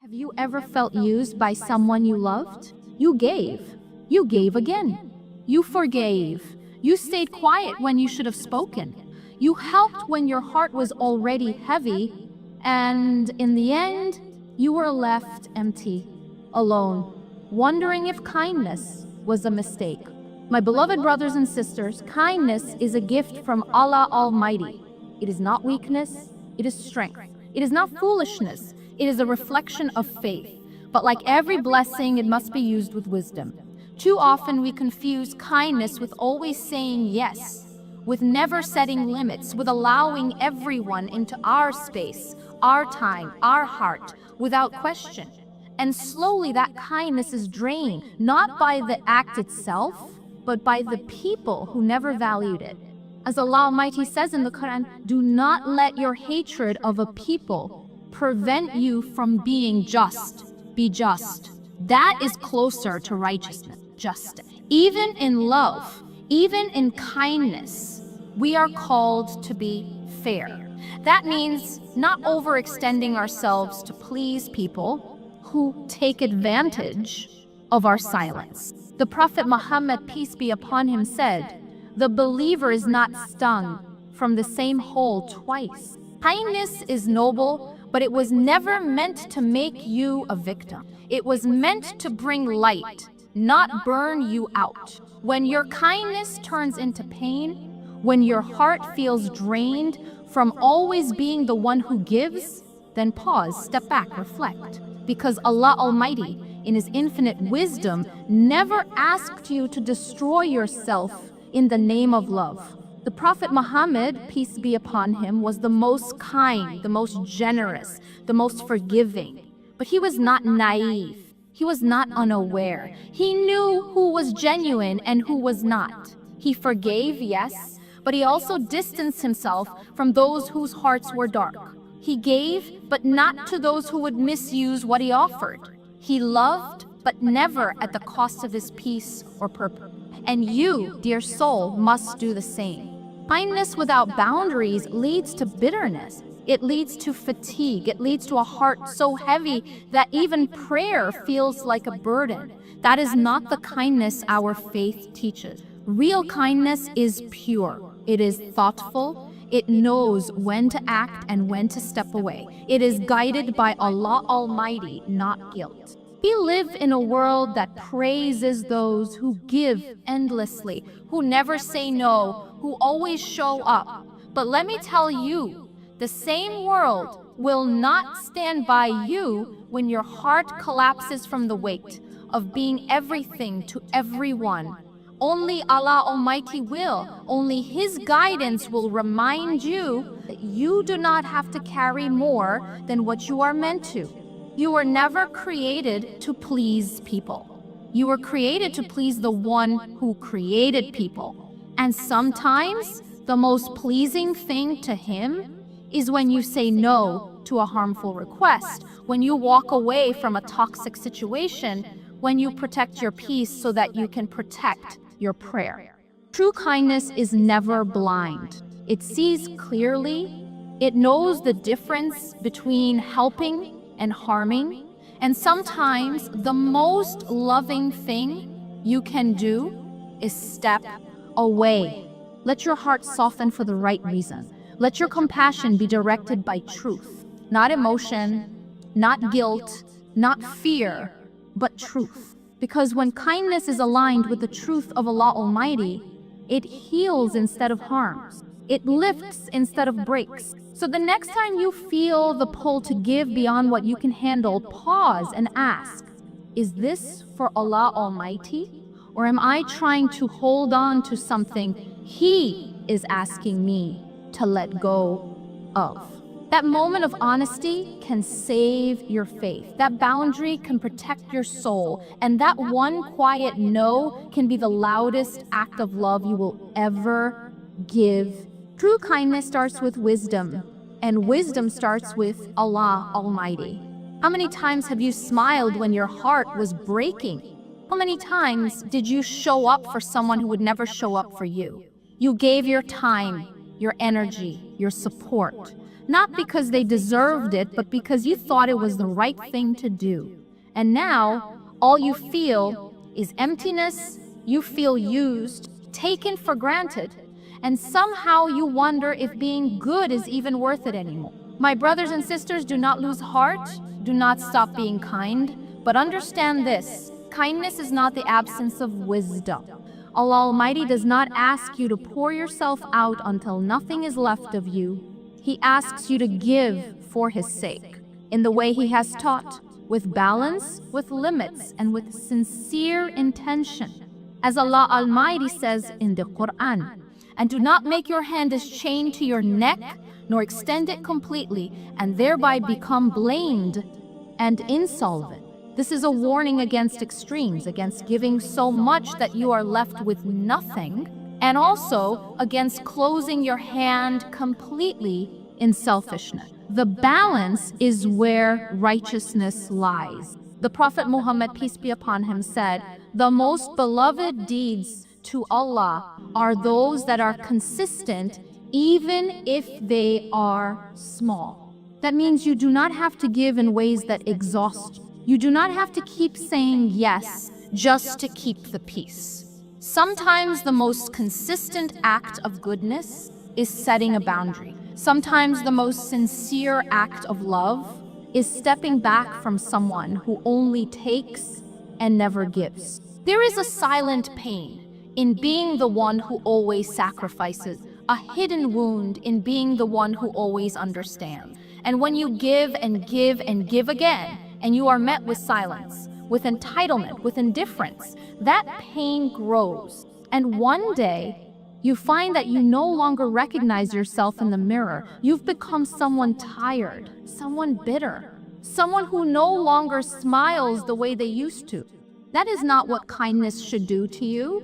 Have you ever felt used by someone you loved? You gave. You gave again. You forgave. You stayed quiet when you should have spoken. You helped when your heart was already heavy, and in the end, you were left empty, alone, wondering if kindness was a mistake. My beloved brothers and sisters, kindness is a gift from Allah Almighty. It is not weakness, it is strength. It is not foolishness, it is a reflection of faith. But like every blessing, it must be used with wisdom. Too often we confuse kindness with always saying yes, with never setting limits, with allowing everyone into our space, our time, our heart, without question. And slowly that kindness is drained, not by the act itself, but by the people who never valued it. As Allah Almighty says in the Quran, do not let your hatred of a people prevent you from being just. Be just. That is closer to righteousness, justice. Even in love, even in kindness, we are called to be fair. That means not overextending ourselves to please people who take advantage of our silence. The Prophet Muhammad, peace be upon him, said, the believer is not stung from the same hole twice. Kindness is noble, but it was never meant to make you a victim. It was meant to bring light, not burn you out. When your kindness turns into pain, when your heart feels drained from always being the one who gives, then pause, step back, reflect. Because Allah Almighty, in His infinite wisdom, never asked you to destroy yourself in the name of love. The Prophet Muhammad, peace be upon him, was the most kind, the most generous, the most forgiving. But he was not naive. He was not unaware. He knew who was genuine and who was not. He forgave, yes, but he also distanced himself from those whose hearts were dark. He gave, but not to those who would misuse what he offered. He loved, but never at the cost of his peace or purpose. And you, dear soul, must do the same. Kindness without boundaries leads to bitterness. It leads to fatigue. It leads to a heart so heavy that even prayer feels like a burden. That is not the kindness our faith teaches. Real kindness is pure. It is thoughtful. It knows when to act and when to step away. It is guided by Allah Almighty, not guilt. We live in a world that praises those who give endlessly, who never say no, who always show up. But let me tell you, the same world will not stand by you when your heart collapses from the weight of being everything to everyone. Only Allah Almighty will. Only His guidance will remind you that you do not have to carry more than what you are meant to. You were never created to please people. You were created to please the one who created people. And sometimes the most pleasing thing to Him is when you say no to a harmful request, when you walk away from a toxic situation, when you protect your peace so that you can protect your prayer. True kindness is never blind. It sees clearly. It knows the difference between helping and harming. And sometimes the most loving thing you can do is step away. Let your heart soften for the right reason. Let your compassion be directed by truth, not emotion, not guilt, not fear, but truth. Because when kindness is aligned with the truth of Allah Almighty, it heals instead of harms. It lifts instead of breaks. So the next time you feel the pull to give beyond what you can handle, pause and ask, is this for Allah Almighty? Or am I trying to hold on to something He is asking me to let go of? That moment of honesty can save your faith. That boundary can protect your soul. And that one quiet no can be the loudest act of love you will ever give. True kindness starts with wisdom, and wisdom starts with Allah Almighty. How many times have you smiled when your heart was breaking? How many times did you show up for someone who would never show up for you? You gave your time, your energy, your support. not because they deserved it, but because you thought it was the right thing to do. And now, all you feel is emptiness, you feel used, taken for granted, and somehow you wonder if being good is even worth it anymore. My brothers and sisters, do not lose heart, do not stop being kind, but understand this: kindness is not the absence of wisdom. Allah Almighty does not ask you to pour yourself out until nothing is left of you. He asks you to give for His sake, in the way He has taught, with balance, with limits, and with sincere intention. As Allah Almighty says in the Quran, "And do not make your hand as chained to your neck, nor extend it completely, and thereby become blamed and insolvent." This is a warning against extremes, against giving so much that you are left with nothing, and also against closing your hand completely in selfishness. The balance is where righteousness lies. The Prophet Muhammad, peace be upon him, said, "The most beloved deeds to Allah are those that are consistent, even if they are small." That means you do not have to give in ways that exhaust you. You do not have to keep saying yes just to keep the peace. Sometimes the most consistent act of goodness is setting a boundary. Sometimes the most sincere act of love is stepping back from someone who only takes and never gives. There is a silent pain in being the one who always sacrifices, a hidden wound in being the one who always understands. And when you give and give and give again, and you are met with silence, with entitlement, with indifference, that pain grows. And one day, you find that you no longer recognize yourself in the mirror. You've become someone tired, someone bitter, someone who no longer smiles the way they used to. That is not what kindness should do to you.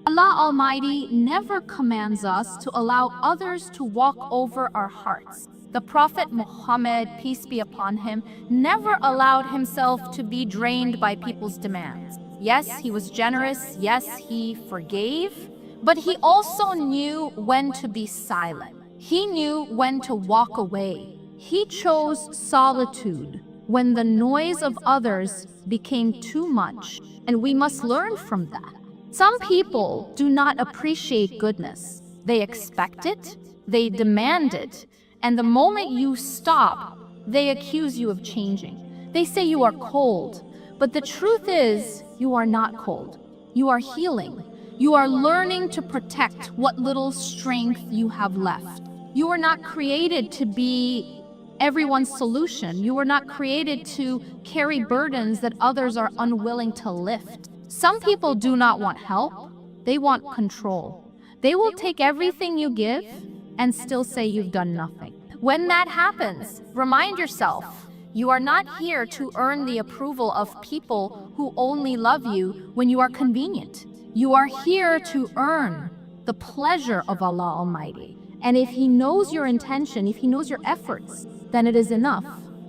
Allah Almighty never commands us to allow others to walk over our hearts. The Prophet Muhammad, peace be upon him, never allowed himself to be drained by people's demands. Yes, he was generous. Yes, he forgave. But he also knew when to be silent. He knew when to walk away. He chose solitude when the noise of others became too much, and we must learn from that. Some people do not appreciate goodness. They expect it, they demand it, and the moment you stop, they accuse you of changing. They say you are cold, but the truth is, you are not cold. You are healing. You are learning to protect what little strength you have left. You are not created to be everyone's solution. You were not created to carry burdens that others are unwilling to lift. Some people do not want help. They want control. They will take everything you give and still say you've done nothing. When that happens, remind yourself, you are not here to earn the approval of people who only love you when you are convenient. You are here to earn the pleasure of Allah Almighty. And if He knows your intention, if He knows your efforts, then it is enough.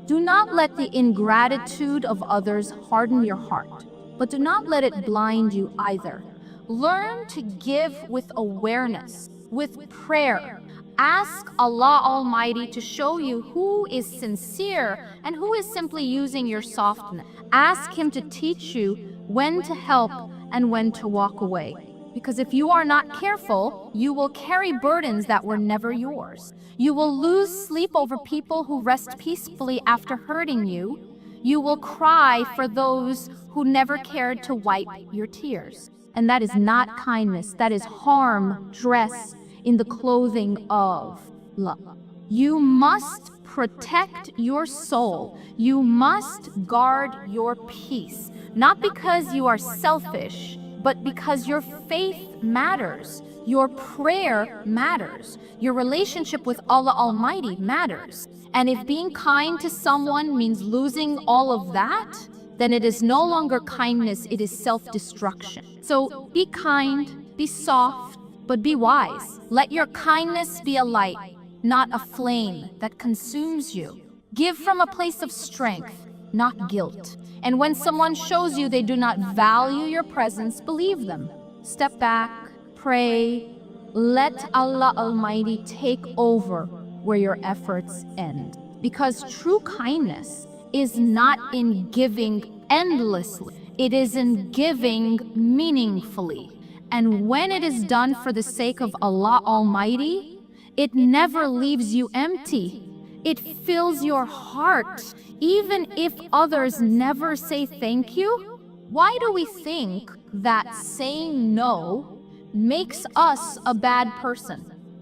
Do not let the ingratitude of others harden your heart, but do not let it blind you either. Learn to give with awareness, with prayer. Ask Allah Almighty to show you who is sincere and who is simply using your softness. Ask Him to teach you when to help and when to walk away. Because if you are not careful, you will carry burdens that were never yours. You will lose sleep over people who rest peacefully after hurting you. You will cry for those who never cared to wipe your tears. And that is not kindness. That is harm dressed in the clothing of love. You must protect your soul. You must guard your peace. Not because you are selfish, but because your faith matters. Your prayer matters. Your relationship with Allah Almighty matters. And if being kind to someone means losing all of that, then it is no longer kindness, it is self-destruction. So be kind, be soft, but be wise. Let your kindness be a light, not a flame that consumes you. Give from a place of strength, not guilt. And when someone shows you they do not value your presence, believe them. Step back, pray, let Allah Almighty take over where your efforts end. Because true kindness is not in giving endlessly, it is in giving meaningfully. And when it is done for the sake of Allah Almighty, it never leaves you empty. It fills your heart, even if others never say thank you. Why do we think that saying no makes us a bad person?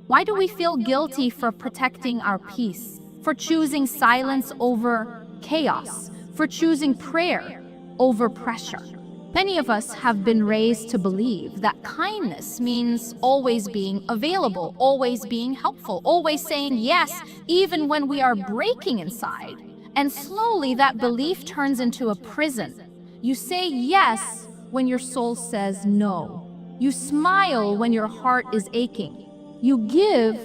Why do we feel guilty for protecting our peace, for choosing silence over chaos, for choosing prayer over pressure? Many of us have been raised to believe that kindness means always being available, always being helpful, always saying yes, even when we are breaking inside. And slowly that belief turns into a prison. You say yes when your soul says no. You smile when your heart is aching. You give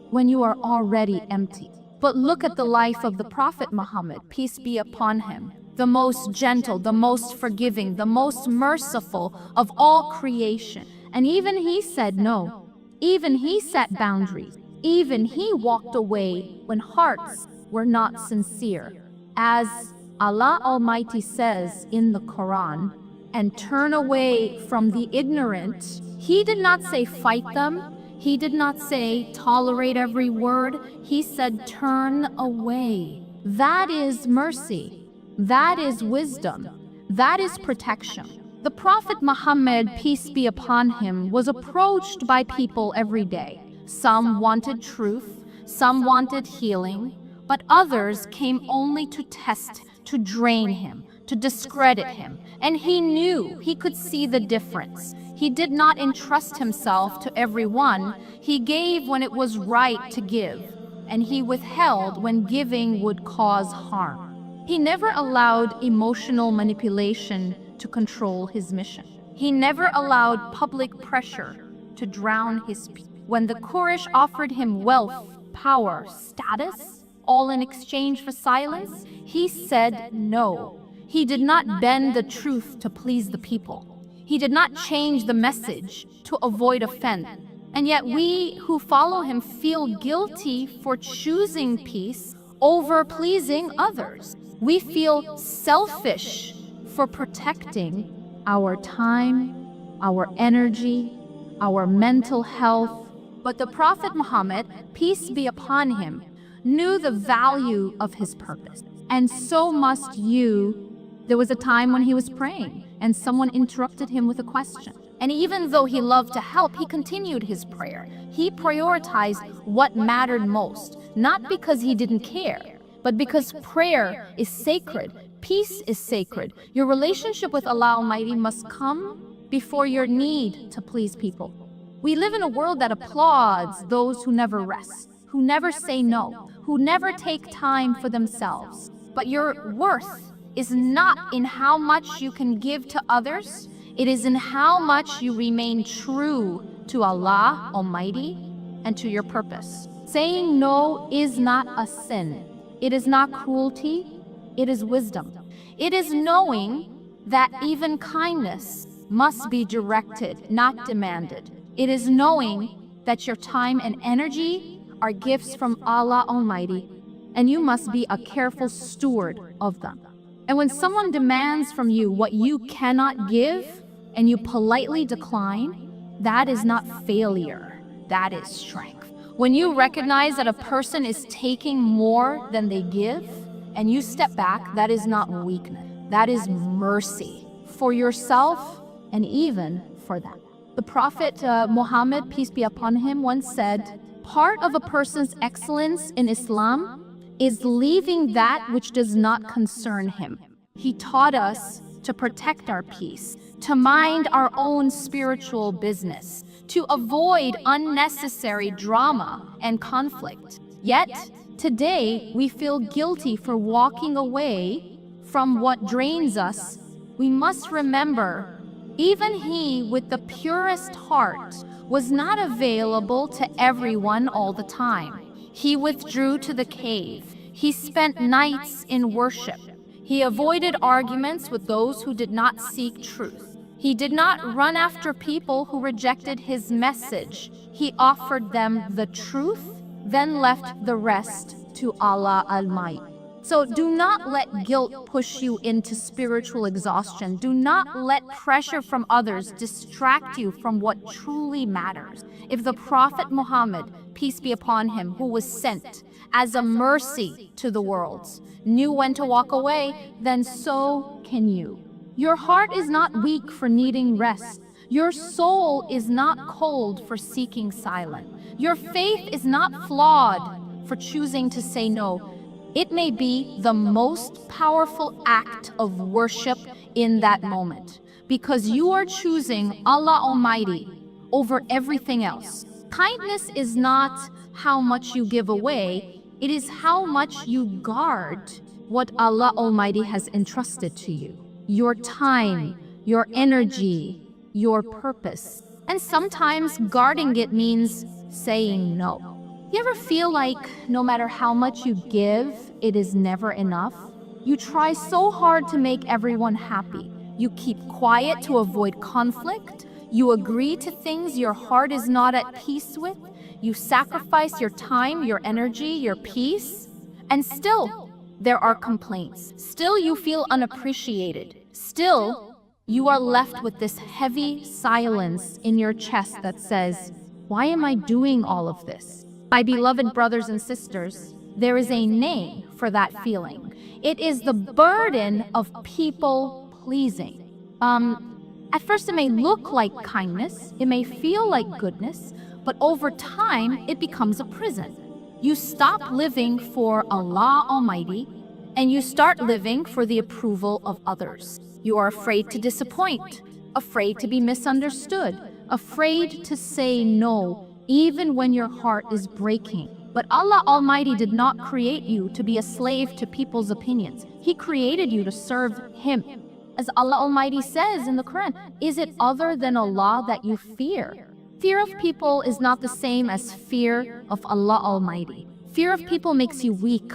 when you are already empty. But look at the life of the Prophet Muhammad, peace be upon him. The most gentle, the most forgiving, the most merciful of all creation. And even he said no. Even he set boundaries. Even he walked away when hearts were not sincere. As Allah Almighty says in the Quran, and turn away from the ignorant. He did not say fight them. He did not say tolerate every word. He said turn away. That is mercy. That is wisdom. That is protection. The Prophet Muhammad, peace be upon him, was approached by people every day. Some wanted truth, some wanted healing, but others came only to test, to drain him, to discredit him. And he knew, he could see the difference. He did not entrust himself to everyone. He gave when it was right to give, and he withheld when giving would cause harm. He never allowed emotional manipulation to control his mission. He never allowed public pressure to drown his peace. When the Quraysh offered him wealth, power, status, all in exchange for silence, he said no. He did not bend the truth to please the people. He did not change the message to avoid offense. And yet we who follow him feel guilty for choosing peace over pleasing others. We feel selfish for protecting our time, our energy, our mental health. But the Prophet Muhammad, peace be upon him, knew the value of his purpose. And so must you. There was a time when he was praying and someone interrupted him with a question. And even though he loved to help, he continued his prayer. He prioritized what mattered most, not because he didn't care, but because prayer is sacred, peace is sacred. Your relationship with Allah Almighty must come before your need to please people. We live in a world that applauds those who never rest, who never say no, who never take time for themselves. But your worth is not in how much you can give to others, it is in how much you remain true to Allah Almighty and to your purpose. Saying no is not a sin. It is not cruelty, it is wisdom. It is knowing that even kindness must be directed, not demanded. It is knowing that your time and energy are gifts from Allah Almighty, and you must be a careful steward of them. And when someone demands from you what you cannot give, and you politely decline, that is not failure, that is strength. When you recognize that a person is taking more than they give, and you step back, that is not weakness, that is mercy for yourself and even for them. The Prophet Muhammad, peace be upon him, once said, part of a person's excellence in Islam is leaving that which does not concern him. He taught us to protect our peace, to mind our own spiritual business, to avoid unnecessary drama and conflict. Yet, today, we feel guilty for walking away from what drains us. We must remember, even he with the purest heart was not available to everyone all the time. He withdrew to the cave. He spent nights in worship. He avoided arguments with those who did not seek truth. He did not run after people who rejected his message. He offered them the truth, then left the rest to Allah Almighty. So do not let guilt push you into spiritual exhaustion. Do not let pressure from others distract you from what truly matters. If the Prophet Muhammad, peace be upon him, who was sent as a mercy to the worlds, knew when to walk away, then so can you. Your heart is not weak for needing rest. Your soul is not cold for seeking silence. Your faith is not flawed for choosing to say no. It may be the most powerful act of worship in that moment, because you are choosing Allah Almighty over everything else. Kindness is not how much you give away, it is how much you guard what Allah Almighty has entrusted to you. Your time, your energy, your purpose. And sometimes guarding it means saying no. You ever feel like no matter how much you give, it is never enough? You try so hard to make everyone happy. You keep quiet to avoid conflict. You agree to things your heart is not at peace with. You sacrifice your time, your energy, your peace. And still, there are complaints. Still, you feel unappreciated. Still, you are left with this heavy silence in your chest that says, why am I doing all of this? My beloved brothers and sisters, there is a name for that feeling. It is the burden of people pleasing. At first it may look like kindness, it may feel like goodness, but over time it becomes a prison. You stop living for Allah Almighty and you start living for the approval of others. You are afraid to disappoint, afraid to be misunderstood, afraid to say no, even when your heart is breaking. But Allah Almighty did not create you to be a slave to people's opinions. He created you to serve Him. As Allah Almighty says in the Quran, is it other than Allah that you fear? Fear of people is not the same as fear of Allah Almighty. Fear of people makes you weak.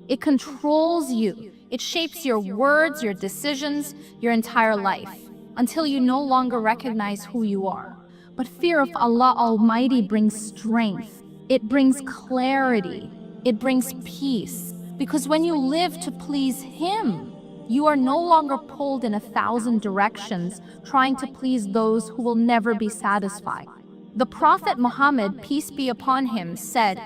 It controls you. It shapes your words, your decisions, your entire life, until you no longer recognize who you are. But fear of Allah Almighty brings strength. It brings clarity. It brings peace. Because when you live to please Him, you are no longer pulled in 1,000 directions trying to please those who will never be satisfied. The Prophet Muhammad, peace be upon him, said,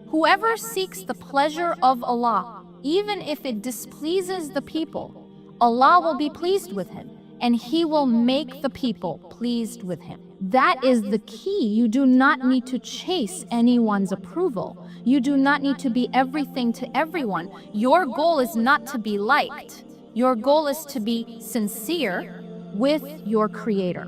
whoever seeks the pleasure of Allah, even if it displeases the people, Allah will be pleased with him, and He will make the people pleased with Him. That is the key. You do not need to chase anyone's approval. You do not need to be everything to everyone. Your goal is not to be liked. Your goal is to be sincere with your Creator.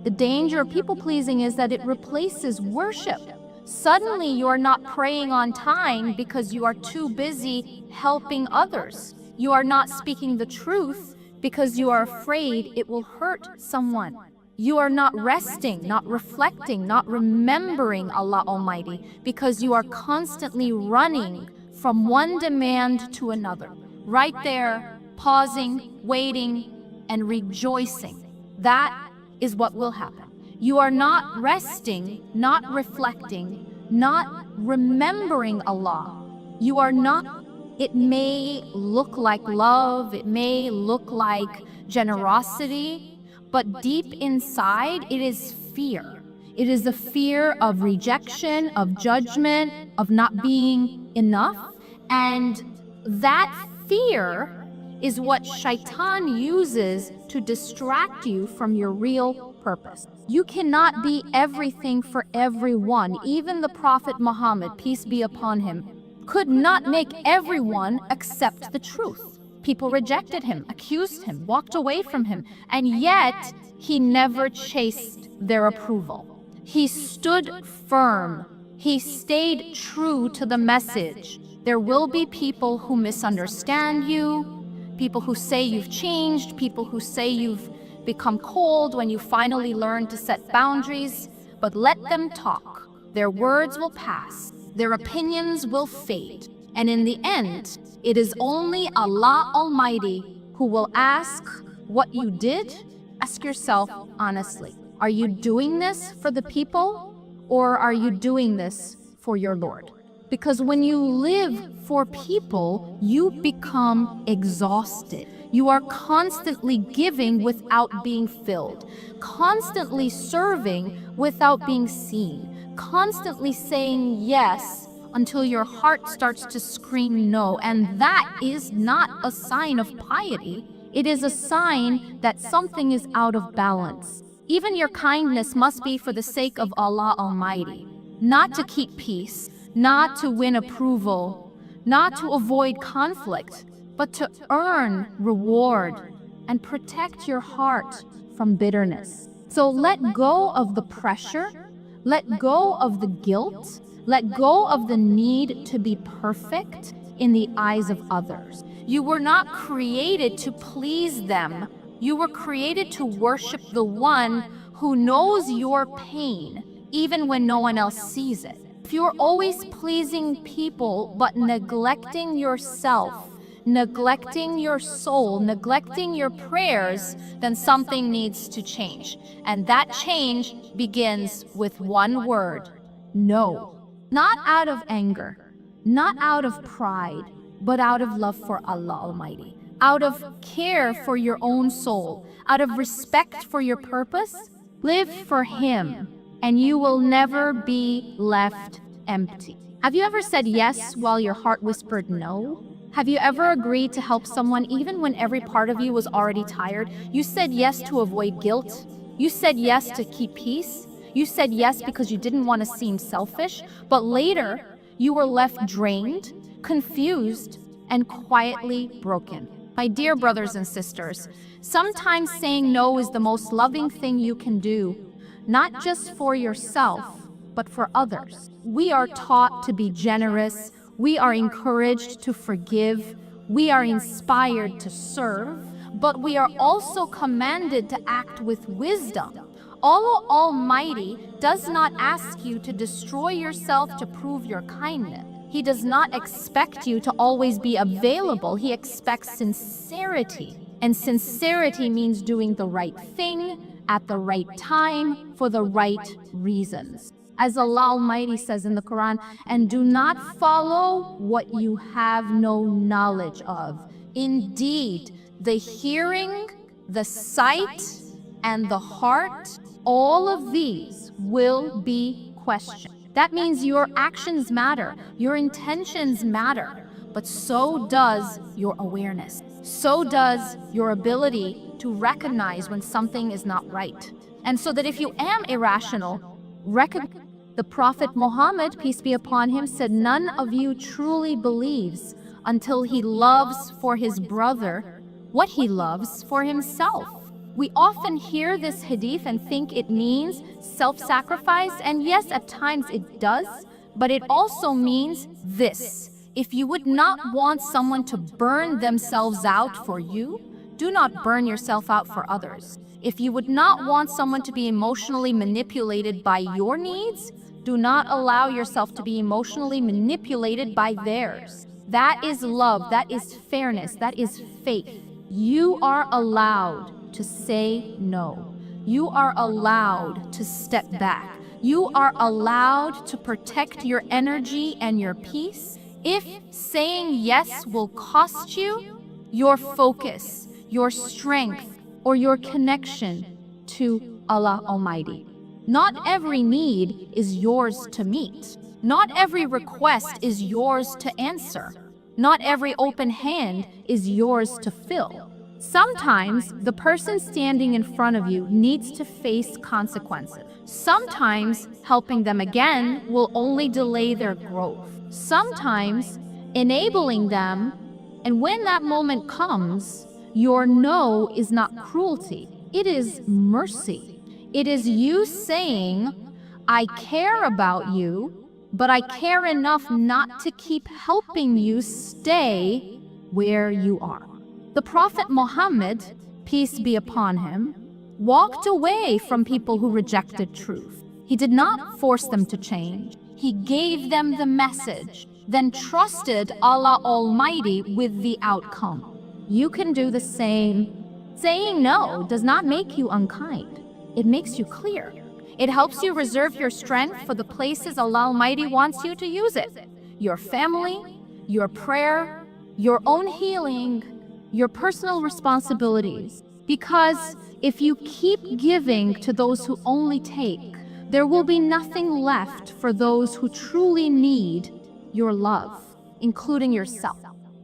The danger of people-pleasing is that it replaces worship. Suddenly you are not praying on time because you are too busy helping others. You are not speaking the truth because you are afraid it will hurt someone. You are not resting, not reflecting, not remembering Allah Almighty because you are constantly running from one demand to another. Right there, pausing, waiting, and rejoicing. That is what will happen. You are not resting, not reflecting, not remembering Allah. You are not. It may look like love, it may look like generosity, but deep inside it is fear. It is the fear of rejection, of judgment, of not being enough. And that fear is what Shaitan uses to distract you from your real purpose. You cannot be everything for everyone. Even the Prophet Muhammad, peace be upon him, could not make everyone accept the truth. People rejected him, accused him, walked away from him, and yet he never chased their approval. He stood firm. He stayed true to the message. There will be people who misunderstand you, people who say you've changed, people who say you've become cold when you finally learn to set boundaries, but let them talk. Their words will pass. Their opinions will fade. And in the end, it is only Allah Almighty who will ask what you did. Ask yourself honestly, are you doing this for the people or are you doing this for your Lord? Because when you live for people, you become exhausted. You are constantly giving without being filled, constantly serving without being seen, constantly saying yes until your heart starts to scream no. And that is not a sign of piety. It is a sign that something is out of balance. Even your kindness must be for the sake of Allah Almighty, not to keep peace, not to win approval, not to avoid conflict, but to earn reward and protect your heart from bitterness. So let go of the pressure, let go of the guilt, let go of the need to be perfect in the eyes of others. You were not created to please them. You were created to worship the one who knows your pain, even when no one else sees it. If you're always pleasing people but neglecting yourself, neglecting your soul, neglecting your prayers, then something needs to change. And that change begins with one word: no. Not out of anger, not out of pride, but out of love for Allah Almighty, out of care for your own soul, out of respect for your purpose. Live for Him, and you will never be left empty. Have you ever said yes while your heart whispered no? Have you ever agreed to help someone even when every part of you was already tired? You said yes to avoid guilt. You said yes to keep peace. You said yes because you didn't want to seem selfish, but later you were left drained, confused, and quietly broken. My dear brothers and sisters, sometimes saying no is the most loving thing you can do, not just for yourself, but for others. We are taught to be generous. We are encouraged to forgive. We are inspired to serve, but we are also commanded to act with wisdom. Allah Almighty does not ask you to destroy yourself to prove your kindness. He does not expect you to always be available. He expects sincerity. And sincerity means doing the right thing at the right time for the right reasons. As Allah Almighty says in the Quran, and do not follow what you have no knowledge of. Indeed, the hearing, the sight, and the heart, all of these will be questioned. That means your actions matter, your intentions matter, but so does your awareness. So does your ability to recognize when something is not right. And so that if you am irrational, the Prophet Muhammad, peace be upon him, said, none of you truly believes until he loves for his brother what he loves for himself. We often hear this hadith and think it means self-sacrifice, and yes, at times it does, but it also means this: if you would not want someone to burn themselves out for you, do not burn yourself out for others. If you would not want someone to be emotionally manipulated by your needs, do not allow yourself to be emotionally manipulated by theirs. That is love, that is fairness, that is faith. You are allowed to say no. You are allowed to step back. You are allowed to protect your energy and your peace. If saying yes will cost you your focus, your strength, or your connection to Allah Almighty. Not every need is yours to meet. Not every request is yours to answer. Not every open hand is yours to fill. Sometimes the person standing in front of you needs to face consequences. Sometimes helping them again will only delay their growth. Sometimes enabling them, and when that moment comes, your no is not cruelty, it is mercy. It is you saying, I care about you, but I care enough not to keep helping you stay where you are. The Prophet Muhammad, peace be upon him, walked away from people who rejected truth. He did not force them to change. He gave them the message, then trusted Allah Almighty with the outcome. You can do the same. Saying no does not make you unkind. It makes you clear. It helps you reserve your strength for the places Allah Almighty wants you to use it. your family, your prayer, your own healing, your personal responsibilities. Because if you keep giving to those who only take, there will be nothing left for those who truly need your love, including yourself.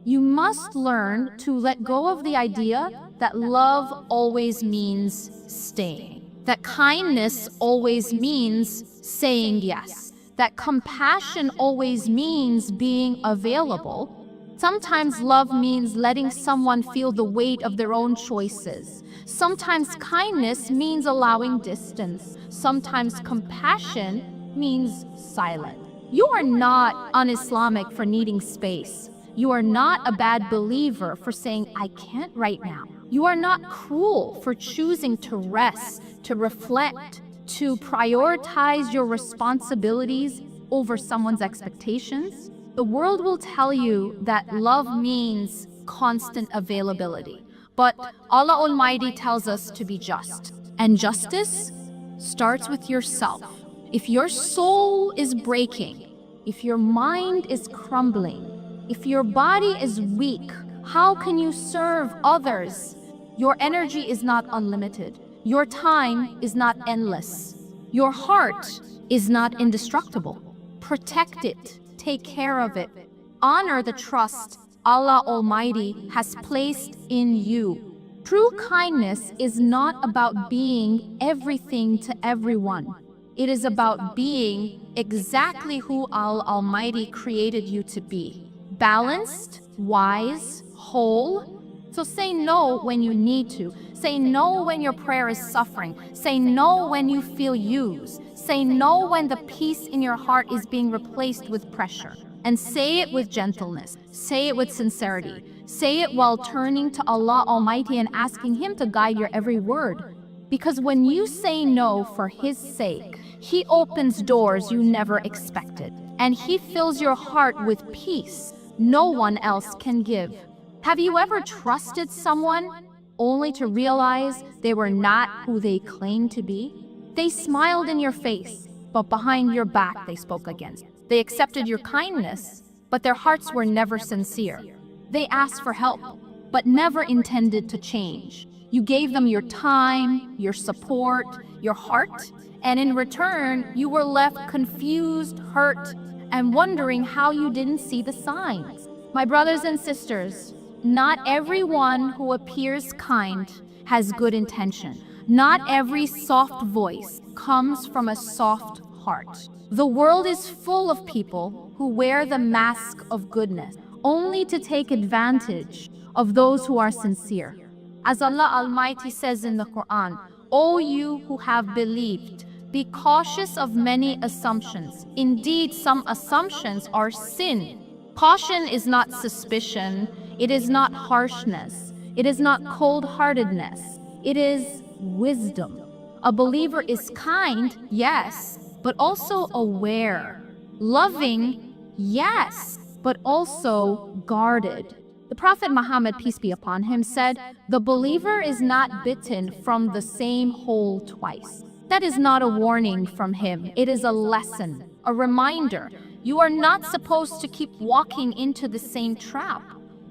You must learn to let go of the idea that love always means staying, that kindness always means saying yes, that compassion always means being available. Sometimes love means letting someone feel the weight of their own choices. Sometimes kindness means allowing distance. Sometimes compassion means silence. You are not un-Islamic for needing space. You are not a bad believer for saying, I can't right now. You are not cruel for choosing to rest, to reflect, to prioritize your responsibilities over someone's expectations. The world will tell you that love means constant availability. But Allah Almighty tells us to be just. And justice starts with yourself. If your soul is breaking, if your mind is crumbling, if your body is weak, how can you serve others? Your energy is not unlimited. Your time is not endless. Your heart is not indestructible. Protect it. Take care of it. Honor the trust Allah Almighty has placed in you. True kindness is not about being everything to everyone. It is about being exactly who Allah Almighty created you to be. Balanced, wise, whole. So say no when you need to. Say no when your prayer is suffering. Say no when you feel used. Say no when the peace in your heart is being replaced with pressure. And say it with gentleness. Say it with sincerity. Say it while turning to Allah Almighty and asking Him to guide your every word. Because when you say no for His sake, He opens doors you never expected. And He fills your heart with peace no one else can give. Have you ever trusted someone only to realize they were not who they claimed to be? They smiled in your face, but behind your back they spoke against. They accepted your kindness, but their hearts were never sincere. They asked for help, but never intended to change. You gave them your time, your support, your heart, and in return, you were left confused, hurt, and wondering how you didn't see the signs. My brothers and sisters, not everyone who appears kind has good intention. Not every soft voice comes from a soft heart. The world is full of people who wear the mask of goodness only to take advantage of those who are sincere. As Allah Almighty says in the Quran, O you who have believed, be cautious of many assumptions. Indeed, some assumptions are sin. Caution is not suspicion. It is not harshness. It is not cold-heartedness. It is wisdom. A believer is kind, yes, but also aware. Loving, yes, but also guarded. The Prophet Muhammad, peace be upon him, said, the believer is not bitten from the same hole twice. That is not a warning from him. It is a lesson, a reminder. You are not supposed to keep walking into the same trap.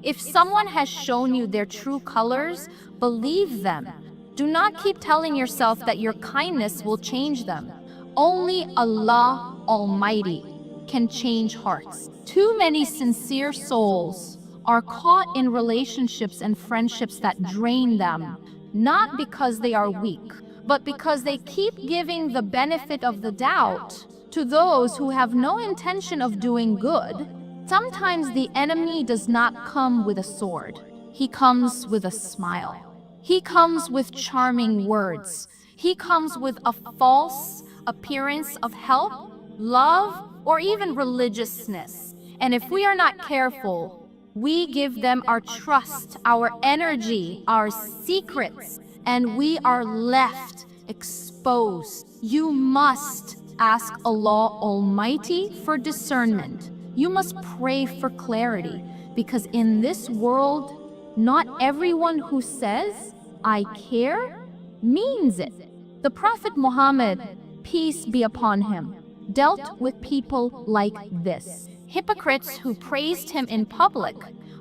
If someone has shown you their true colors, believe them. Do not keep telling yourself that your kindness will change them. Only Allah Almighty can change hearts. Too many sincere souls are caught in relationships and friendships that drain them, not because they are weak, but because they keep giving the benefit of the doubt to those who have no intention of doing good. Sometimes the enemy does not come with a sword. He comes with a smile. He comes with charming words. He comes with a false appearance of help, love, or even religiousness. And if we are not careful, we give them our trust, our energy, our secrets, and we are left exposed. You must ask Allah Almighty for discernment. You must pray for clarity, because in this world, not everyone who says, I care, means it. The Prophet Muhammad, peace be upon him, dealt with people like this. hypocrites who praised him in public,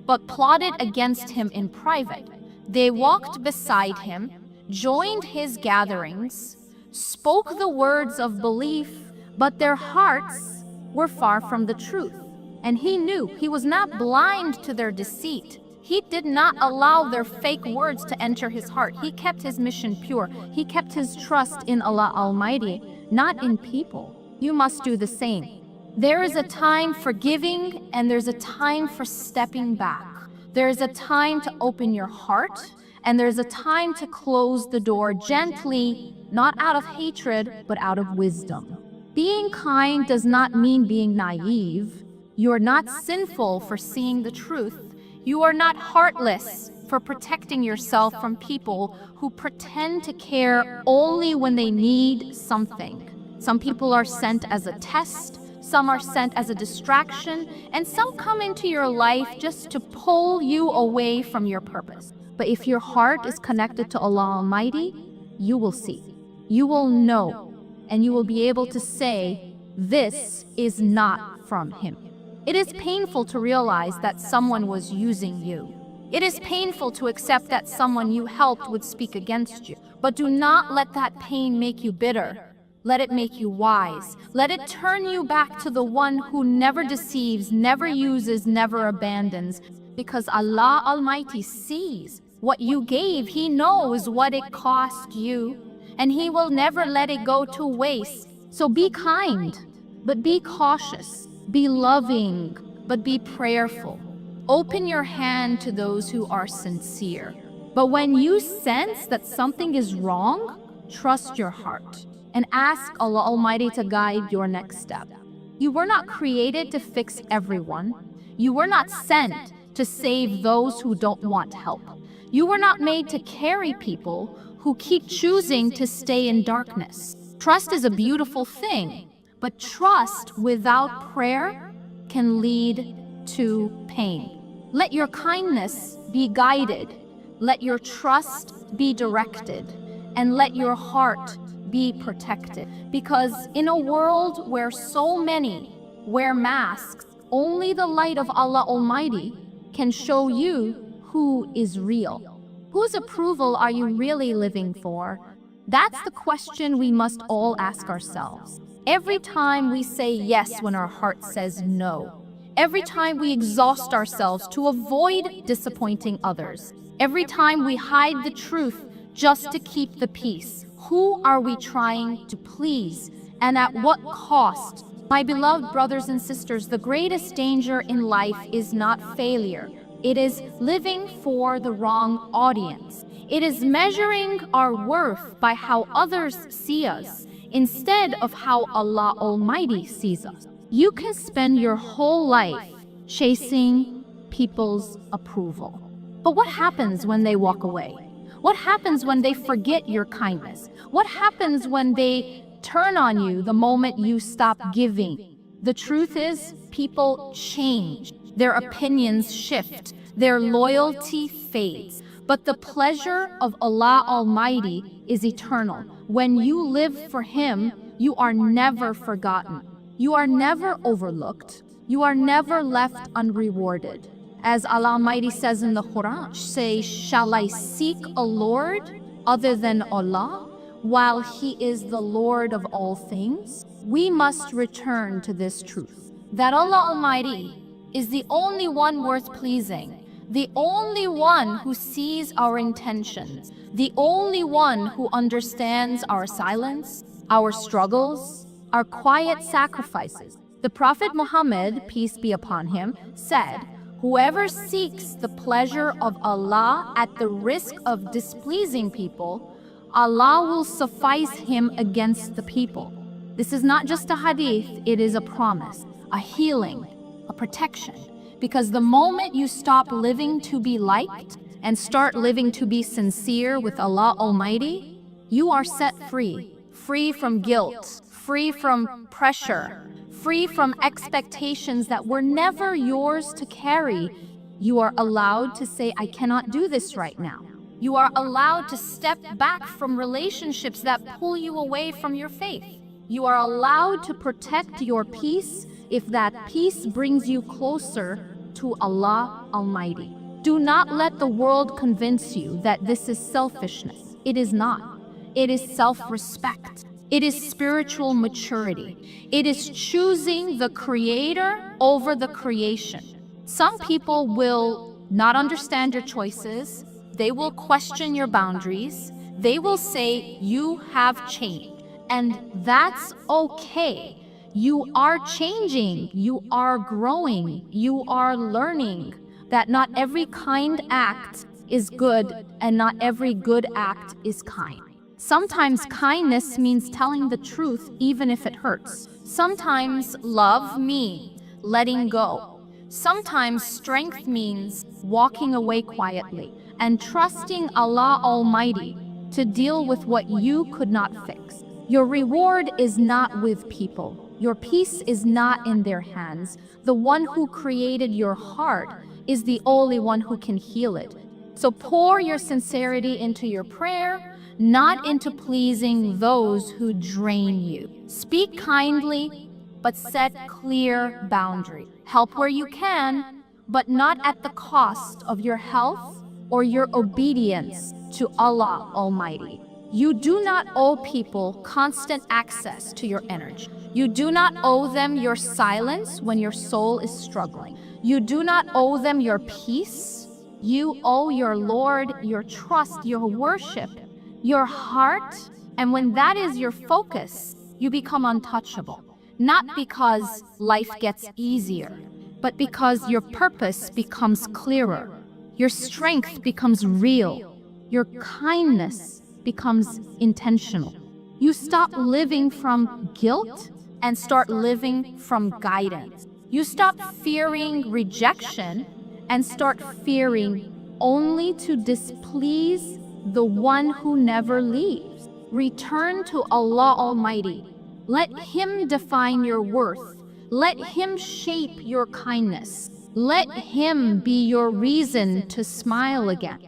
but plotted against him in private. They walked beside him, joined his gatherings, spoke the words of belief, but their hearts were far from the truth. And he knew he was not blind to their deceit. He did not allow their fake words to enter his heart. He kept his mission pure. He kept his trust in Allah Almighty, not in people. You must do the same. There is a time for giving, and there's a time for stepping back. There is a time to open your heart, and there's a time to close the door gently, not out of hatred, but out of wisdom. Being kind does not mean being naive. You are not sinful for seeing the truth. You are not heartless for protecting yourself from people who pretend to care only when they need something. Some people are sent as a test, some are sent as a distraction, and some come into your life just to pull you away from your purpose. But if your heart is connected to Allah Almighty, you will see, you will know, and you will be able to say, this is not from Him. It is painful to realize that someone was using you. It is painful to accept that someone you helped would speak against you. But do not let that pain make you bitter. Let it make you wise. Let it turn you back to the one who never deceives, never uses, never abandons. Because Allah Almighty sees what you gave. He knows what it cost you, and He will never let it go to waste. So be kind, but be cautious. Be loving, but be prayerful. Open your hand to those who are sincere. But when you sense that something is wrong, trust your heart and ask Allah Almighty to guide your next step. You were not created to fix everyone. You were not sent to save those who don't want help. You were not made to carry people who keep choosing to stay in darkness. Trust is a beautiful thing, but trust without prayer can lead to pain. Let your kindness be guided. Let your trust be directed. And let your heart be protected. Because in a world where so many wear masks, only the light of Allah Almighty can show you who is real. Whose approval are you really living for? That's the question we must all ask ourselves. Every time we say yes when our heart says no. Every time we exhaust ourselves to avoid disappointing others. Every time we hide the truth just to keep the peace. Who are we trying to please, and at what cost? My beloved brothers and sisters, the greatest danger in life is not failure. It is living for the wrong audience. It is measuring our worth by how others see us, instead of how Allah Almighty sees us. You can spend your whole life chasing people's approval. But what happens when they walk away? What happens when they forget your kindness? What happens when they turn on you the moment you stop giving? The truth is, people change. Their opinions shift. Their loyalty fades. But the pleasure of Allah Almighty is eternal. When you live for Him, you are never forgotten. You are never overlooked. You are never left unrewarded. As Allah Almighty says in the Quran, say, shall I seek a Lord other than Allah, while He is the Lord of all things? We must return to this truth, that Allah Almighty is the only one worth pleasing, the only one who sees our intentions, the only one who understands our silence, our struggles, our quiet sacrifices. The Prophet Muhammad, peace be upon him, said, whoever seeks the pleasure of Allah at the risk of displeasing people, Allah will suffice him against the people. This is not just a hadith, it is a promise, a healing, a protection. Because the moment you stop living to be liked and start living to be sincere with Allah Almighty, you are set free. Free from guilt, free from pressure, free from expectations that were never yours to carry. You are allowed to say, I cannot do this right now. You are allowed to step back from relationships that pull you away from your faith. You are allowed to protect your peace if that peace brings you closer to Allah Almighty. Do not let the world convince you that this is selfishness. It is not. It is self-respect. It is spiritual maturity. It is choosing the Creator over the creation. Some people will not understand your choices. They will question your boundaries. They will say you have changed. And that's okay. You are changing. You are growing. You are learning that not every kind act is good and not every good act is kind. Sometimes kindness means telling the truth even if it hurts. Sometimes love means letting go. Sometimes strength means walking away quietly and trusting Allah Almighty to deal with what you could not fix. Your reward is not with people. Your peace is not in their hands. The one who created your heart is the only one who can heal it. So pour your sincerity into your prayer, not into pleasing those who drain you. Speak kindly, but set clear boundaries. Help where you can, but not at the cost of your health or your obedience to Allah Almighty. You do not owe people constant access to your energy. You do not owe them your silence when your soul is struggling. You do not owe them your peace. You owe your Lord your trust, your worship, your heart. And when that is your focus, you become untouchable. Not because life gets easier, but because your purpose becomes clearer. Your strength becomes real. Your kindness becomes intentional. You stop living from guilt and start living from guidance. You stop fearing rejection and start fearing only to displease the one who never leaves. Return to Allah Almighty. Let Him define your worth. Let Him shape your kindness. Let Him be your reason to smile again.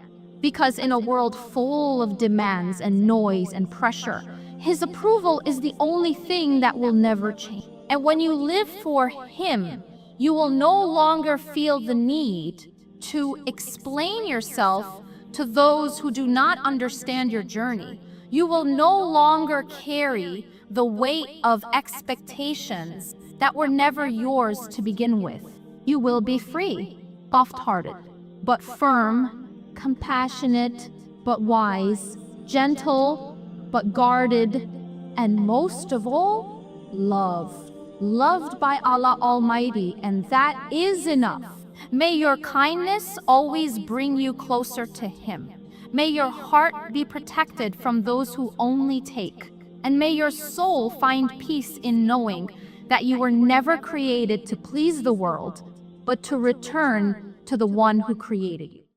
Because in a world full of demands and noise and pressure, His approval is the only thing that will never change. And when you live for Him, you will no longer feel the need to explain yourself to those who do not understand your journey. You will no longer carry the weight of expectations that were never yours to begin with. You will be free, soft-hearted, but firm, compassionate, but wise, gentle, but guarded, and most of all, loved by Allah Almighty, and that is enough. May your kindness always bring you closer to Him. May your heart be protected from those who only take. And may your soul find peace in knowing that you were never created to please the world, but to return to the one who created you.